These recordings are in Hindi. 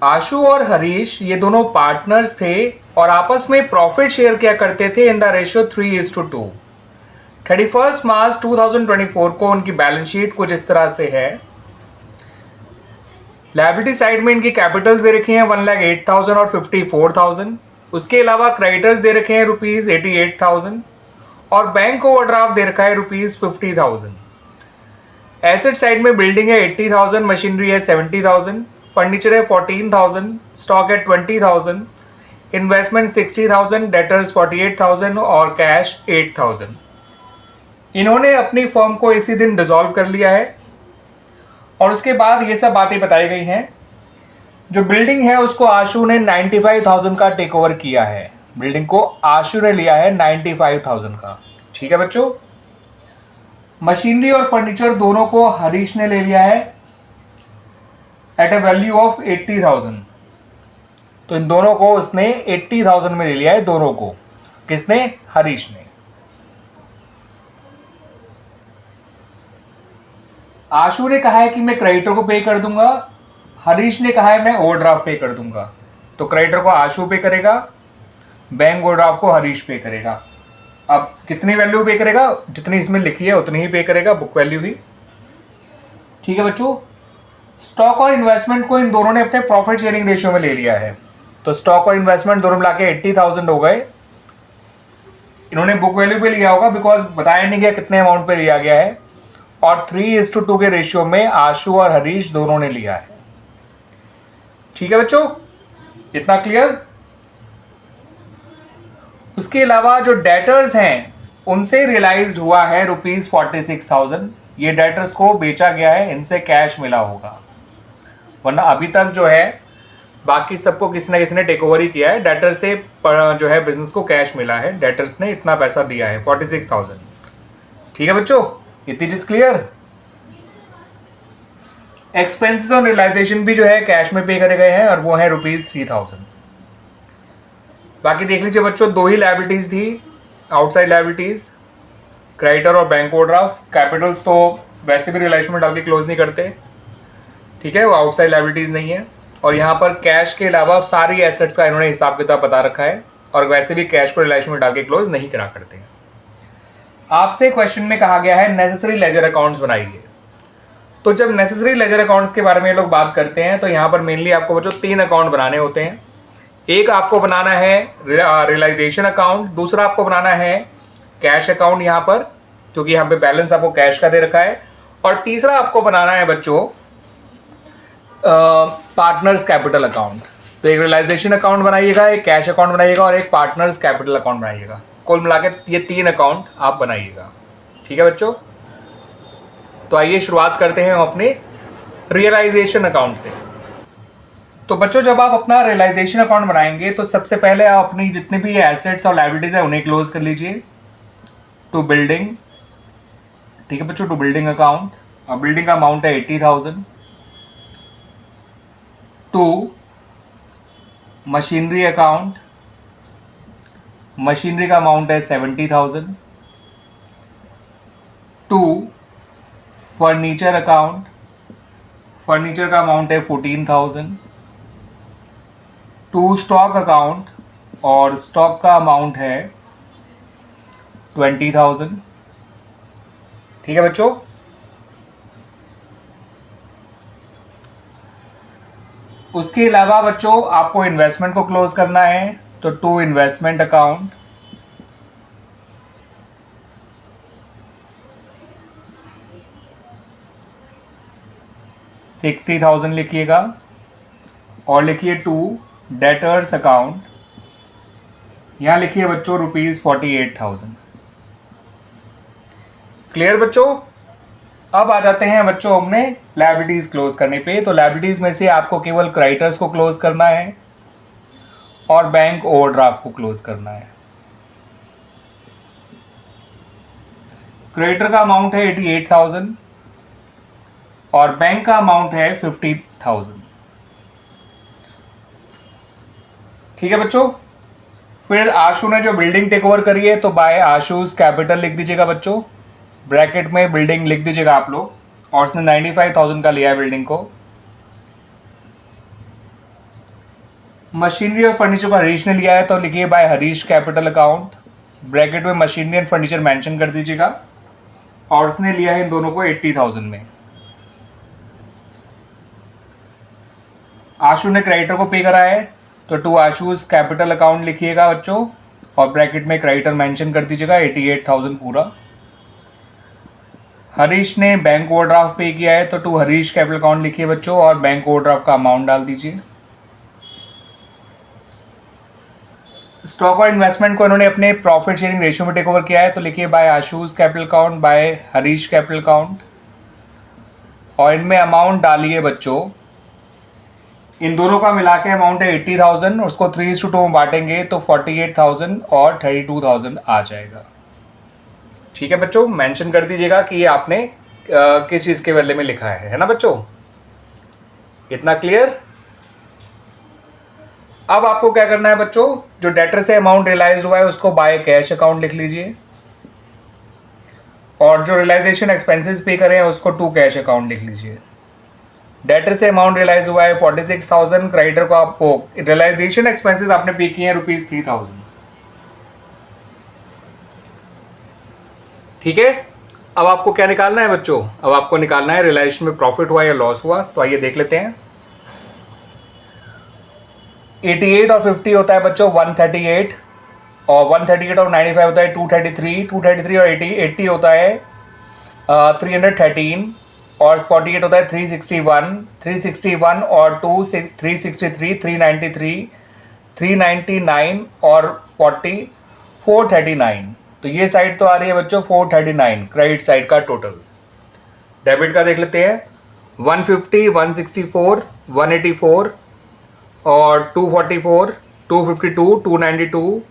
आशु और हरीश ये दोनों पार्टनर्स थे और आपस में प्रॉफिट शेयर किया करते थे इन द रेशियो 3:2। 31 मार्च 2024 को उनकी बैलेंस शीट कुछ इस तरह से है। लायबिलिटी साइड में इनकी कैपिटल्स दे रखी हैं 1,08,000 और 54,000। उसके अलावा क्रेडिटर्स दे रखे हैं ₹88,000 और बैंक ओवरड्राफ्ट दे रखा है ₹50,000। एसेट साइड में बिल्डिंग है 80,000, मशीनरी है 70,000, फर्नीचर है 14,000, स्टॉक है 20,000, इन्वेस्टमेंट 60,000, डेटर्स 48,000 और कैश 8,000। इन्होंने अपनी फर्म को इसी दिन डिसॉल्व कर लिया है और उसके बाद ये सब बातें बताई गई हैं। जो बिल्डिंग है उसको आशु ने 95,000 का टेक ओवर किया है। बिल्डिंग को आशु ने लिया है 95,000 का। ठीक है बच्चों। मशीनरी और फर्नीचर दोनों को हरीश ने ले लिया है एट ए वैल्यू ऑफ 80,000। तो इन दोनों को उसने 80,000 में ले लिया है, दोनों को। किसने? हरीश ने। आशु ने कहा है कि मैं क्रेडिटर को पे कर दूंगा, हरीश ने कहा है मैं ओवरड्राफ्ट पे कर दूंगा। तो क्रेडिटर को आशु पे करेगा, बैंक ओवरड्राफ्ट को हरीश पे करेगा। अब कितनी वैल्यू पे करेगा? जितनी इसमें लिखी है उतनी ही पे करेगा, बुक वैल्यू ही। ठीक है बच्चों। स्टॉक और इन्वेस्टमेंट को इन दोनों ने अपने प्रॉफिट शेयरिंग रेशियो में ले लिया है। तो स्टॉक और इन्वेस्टमेंट दोनों मिला के 80,000 हो गए। इन्होंने बुक वैल्यू पे लिया होगा बिकॉज बताया नहीं गया कितने अमाउंट पे लिया गया है, और 3:2 के रेशियो में आशु और हरीश दोनों ने लिया है। ठीक है बच्चों, इतना क्लियर? उसके अलावा जो डेटर्स हैं उनसे रियलाइज्ड हुआ है ₹46,000। ये डेटर्स को बेचा गया है, इनसे कैश मिला होगा, वरना अभी तक जो है बाकी सबको किसी ना किसी ने टेक ओवर ही किया है। डेटर से जो है बिजनेस को कैश मिला है, डेटर्स ने इतना पैसा दिया है 46,000। ठीक है बच्चों, इतनी चीज क्लियर? एक्सपेंसेस और रियलाइजेशन भी जो है कैश में पे करे गए हैं और वो है ₹3,000। बाकी देख लीजिए बच्चों, दो ही लायबिलिटीज थी आउटसाइड लायबिलिटीज, क्रेडिटर और बैंक ओवरड्राफ्ट। कैपिटल्स तो वैसे भी रियलाइजेशन में डाल के क्लोज नहीं करते, ठीक है, वो आउटसाइड लायबिलिटीज नहीं है। और यहाँ पर कैश के अलावा सारी एसेट्स का इन्होंने हिसाब किताब बता रखा है, और वैसे भी कैश को रियलाइजेशन में डाल के क्लोज नहीं करा करते हैं। आपसे क्वेश्चन में कहा गया है नेसेसरी लेजर अकाउंट्स बनाइए। तो जब नेसेसरी लेजर अकाउंट्स के बारे में लोग बात करते हैं तो यहाँ पर मेनली आपको बच्चों 3 अकाउंट बनाने होते हैं। एक आपको बनाना है रियलाइजेशन अकाउंट, दूसरा आपको बनाना है कैश अकाउंट यहाँ पर, क्योंकि यहाँ पे बैलेंस आपको कैश का दे रखा है, और तीसरा आपको बनाना है बच्चों पार्टनर्स कैपिटल अकाउंट। तो एक रियलाइजेशन अकाउंट बनाइएगा, एक कैश अकाउंट बनाइएगा और एक पार्टनर्स कैपिटल अकाउंट बनाइएगा। कुल मिला के ये 3 अकाउंट आप बनाइएगा। ठीक है बच्चों, तो आइए शुरुआत करते हैं हम अपने रियलाइजेशन अकाउंट से। तो बच्चों जब आप अपना रियलाइजेशन अकाउंट बनाएंगे तो सबसे पहले आप अपनी जितनी भी एसेट्स और लायबिलिटीज है उन्हें क्लोज कर लीजिए। टू बिल्डिंग, ठीक है बच्चों, टू बिल्डिंग अकाउंट, और बिल्डिंग का अमाउंट है 80,000। टू मशीनरी अकाउंट, मशीनरी का अमाउंट है 70,000। टू फर्नीचर अकाउंट, फर्नीचर का अमाउंट है 14,000। टू स्टॉक अकाउंट, और स्टॉक का अमाउंट है 20,000। ठीक है बच्चों। उसके अलावा बच्चों आपको इन्वेस्टमेंट को क्लोज करना है, तो टू इन्वेस्टमेंट अकाउंट, $60,000 लिखिएगा, और लिखिए टू डेटर्स अकाउंट, यहां लिखिए बच्चों ₹48,000। क्लियर बच्चों? अब आ जाते हैं बच्चों हमने लायबिलिटीज क्लोज करने पे। तो लायबिलिटीज में से आपको केवल क्रेडिटर्स को क्लोज करना है और बैंक ओवरड्राफ्ट को क्लोज करना है। क्रेडिटर का अमाउंट है 88,000 और बैंक का अमाउंट है 50,000। ठीक है बच्चों। फिर आशु ने जो बिल्डिंग टेक ओवर करी है तो बाय आशुज कैपिटल लिख दीजिएगा बच्चों, ब्रैकेट में बिल्डिंग लिख दीजिएगा आप लोग, और उसने 95,000 का लिया है बिल्डिंग को। मशीनरी और फर्नीचर को हरीश ने लिया है तो लिखिए by Harish capital account, bracket में मशीनरी एंड फर्नीचर मेंशन कर दीजिएगा, और उसने लिया है इन दोनों को 80,000 में। आशु ने क्रेडिटर को पे करा है तो टू आशूज कैपिटल अकाउंट लिखिएगा बच्चों, और ब्रैकेट में क्रेडिटर मेंशन कर दीजिएगा 88,000 पूरा। हरीश ने बैंक ओवरड्राफ्ट पे किया है तो टू हरीश कैपिटल अकाउंट लिखिए बच्चों, और बैंक ओवरड्राफ्ट का अमाउंट डाल दीजिए। स्टॉक और इन्वेस्टमेंट को इन्होंने अपने प्रॉफिट शेयरिंग रेशियो में टेक ओवर किया है तो लिखिए by Ashu's capital account by Harish capital account, और इनमें अमाउंट डालिए बच्चों, इन दोनों का मिला के अमाउंट है 80,000, उसको 3:2 में बांटेंगे तो 48,000 और 32,000 आ जाएगा। ठीक है बच्चों, मेंशन कर दीजिएगा कि ये आपने किस चीज़ के बदले में लिखा है ना बच्चों। इतना क्लियर। अब आपको क्या करना है बच्चों, जो डेटर से अमाउंट रियलाइज हुआ है उसको बाय कैश अकाउंट लिख लीजिए, और जो रियलाइजेशन एक्सपेंसेस पे करे हैं उसको टू कैश अकाउंट लिख लीजिए। डेटर से अमाउंट रियलाइज हुआ है 46,000, क्रेडिटर को आपको रियलाइजेशन एक्सपेंसेस आपने पे किए हैं ₹3,000। ठीक है, अब आपको क्या निकालना है बच्चों, अब आपको निकालना है रियलाइजेशन में प्रॉफिट हुआ या लॉस हुआ। तो आइए देख लेते हैं। 88 और 50 होता है बच्चों 138, और 138 और 95 होता है 233 और 80 होता है 313, और 48 होता है 361 और 2 363, 393, 399 और 439। तो ये साइड तो आ रही है बच्चों 439 क्रेडिट साइड का टोटल। डेबिट का देख लेते हैं 150, 164, 184 और 244, 252, 292,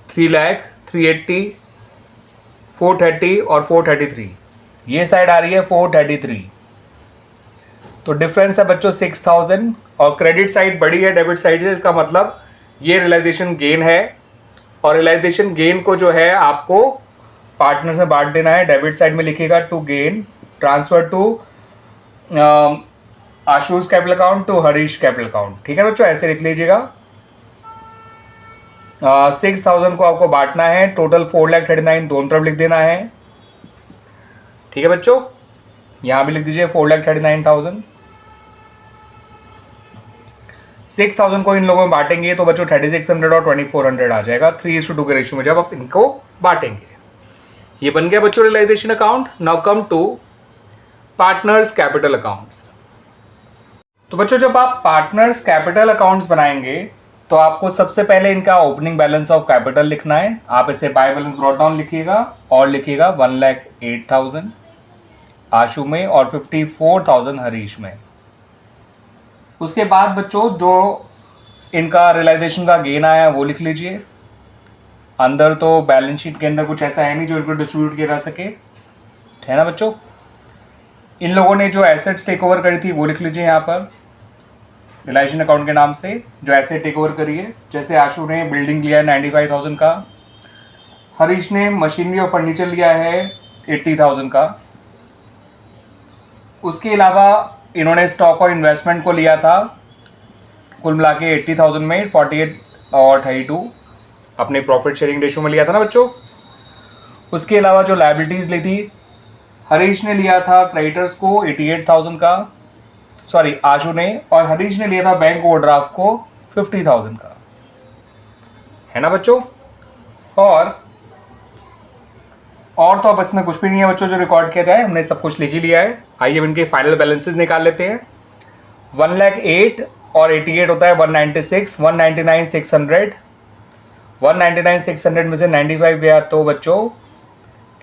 3 लाख, 380, 430 और 433। ये साइड आ रही है 433। तो डिफरेंस है बच्चों 6,000, और क्रेडिट साइड बड़ी है डेबिट साइड से, इसका मतलब ये रियलाइजेशन गेन है, और रियलाइजेशन गेन को जो है आपको पार्टनर से बांट देना है। डेबिट साइड में लिखिएगा to gain transfer to Ashu's capital account to Harish capital account. ठीक है बच्चों, ऐसे लिख लीजिएगा। 6,000 को आपको बांटना है, टोटल 4,39,000 दोनों तरफ लिख देना है। ठीक है बच्चों, यहां भी लिख दीजिए 4,39,000। 6,000 को इन लोगों में बांटेंगे तो बच्चों 3,600 और 2,400 आ जाएगा 3:2 के रेशियो में जब आप इनको बांटेंगे। ये बन गया बच्चों realisation account. Now come to partners capital accounts. तो बच्चों जब आप पार्टनर्स कैपिटल अकाउंट्स बनाएंगे तो आपको सबसे पहले इनका ओपनिंग बैलेंस ऑफ कैपिटल लिखना है। आप इसे बाय बैलेंस ब्रॉट डाउन लिखिएगा, और लिखिएगा 1,08,000 आशु में और 54,000 हरीश में। उसके बाद बच्चों जो इनका रियलाइजेशन का गेन आया है वो लिख लीजिए। अंदर तो बैलेंस शीट के अंदर कुछ ऐसा है नहीं जो इनको डिस्ट्रीब्यूट किया जा सके, है ना बच्चों। इन लोगों ने जो एसेट्स टेक ओवर करी थी वो लिख लीजिए यहाँ पर रियलाइजेशन अकाउंट के नाम से, जो एसेट टेक ओवर करी है। जैसे आशु ने बिल्डिंग लिया है 95,000 का, हरीश ने मशीनरी और फर्नीचर लिया है 80,000 का। उसके अलावा इन्होंने स्टॉक और इन्वेस्टमेंट को लिया था कुल मिला के 80,000 में 48 और 32 अपने प्रॉफिट शेयरिंग रेशियो में लिया था ना बच्चों। उसके अलावा जो लायबिलिटीज़ ली थी, हरीश ने लिया था क्रेडिटर्स को 88,000 का, सॉरी आशु ने, और हरीश ने लिया था बैंक ओवरड्राफ्ट को 50,000 का, है ना बच्चों। और तो अब इसमें कुछ भी नहीं है बच्चों जो रिकॉर्ड किया जाए, हमने सब कुछ लिख ही लिया है। आइए अब इनके फाइनल बैलेंसेस निकाल लेते हैं। 1,08,000 और 88 होता है 196, 199,600, 199,600 में से 95 गया तो बच्चों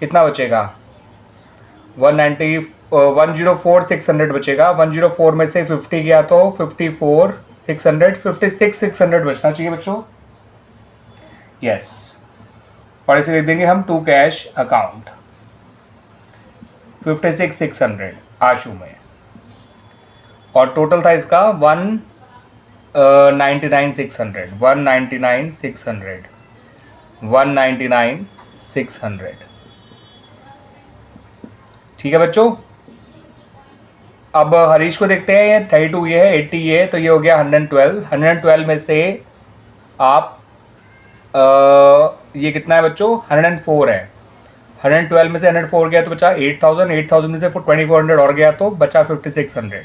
कितना बचेगा, 104,600 बचेगा। 104 में से 50 गया तो 54,600, 56,600 बचना चाहिए बच्चों। यस, और इसे लिख देंगे हम टू कैश अकाउंट 56,600 आशु में, और टोटल था इसका 199,600, 199,600, 199,600। ठीक है बच्चों, अब हरीश को देखते हैं, ये 32 ये है, 80 ये है, तो ये हो गया 112। 112 में से आप ये कितना है बच्चों, 104 है। 112 में से 104 गया तो बचा 8000। 8000 में से 2400 और गया तो बचा 5600।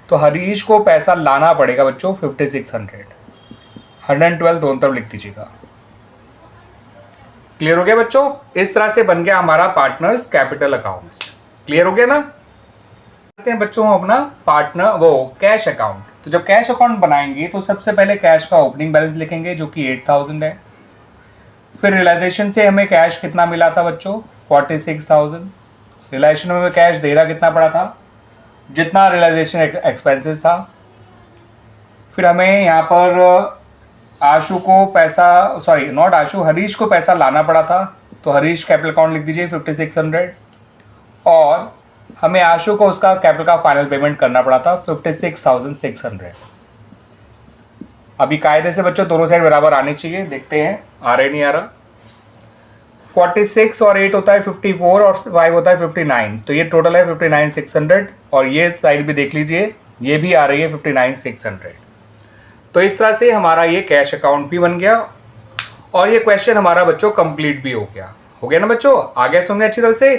तो हरीश को पैसा लाना पड़ेगा बच्चों 5600। 112 दोनों तरफ लिख दीजिएगा। क्लियर हो गया बच्चों? इस तरह से बन गया हमारा पार्टनर्स कैपिटल अकाउंट्स। क्लियर हो गया ना? करते हैं बच्चों अपना पार्टनर वो कैश अकाउंट। तो जब कैश अकाउंट बनाएंगे तो सबसे पहले कैश का ओपनिंग बैलेंस लिखेंगे जो कि 8000 है। फिर रियलाइजेशन से हमें कैश कितना मिला था बच्चों, 46000। रियलाइजेशन में हमें कैश दे रहा कितना पड़ा था, जितना रियलाइजेशन एक्सपेंसेस था। फिर हमें यहाँ पर आशु को पैसा, सॉरी नॉट आशु, हरीश को पैसा लाना पड़ा था, तो हरीश कैपिटल अकाउंट लिख दीजिए 5600। और हमें आशु को उसका कैपिटल का फाइनल पेमेंट करना पड़ा था 56,600। अभी कायदे से बच्चों दोनों साइड बराबर आनी चाहिए, देखते हैं आ रहे नहीं आ रहा। 46 और 8 होता है 54 और 5 होता है 59, तो ये टोटल है 59,600। और ये साइड भी देख लीजिए, ये भी आ रही है 59,600। तो इस तरह से हमारा ये कैश अकाउंट भी बन गया और ये क्वेश्चन हमारा बच्चों कंप्लीट भी हो गया। हो गया ना बच्चों? आ गया समझ अच्छी तरह से?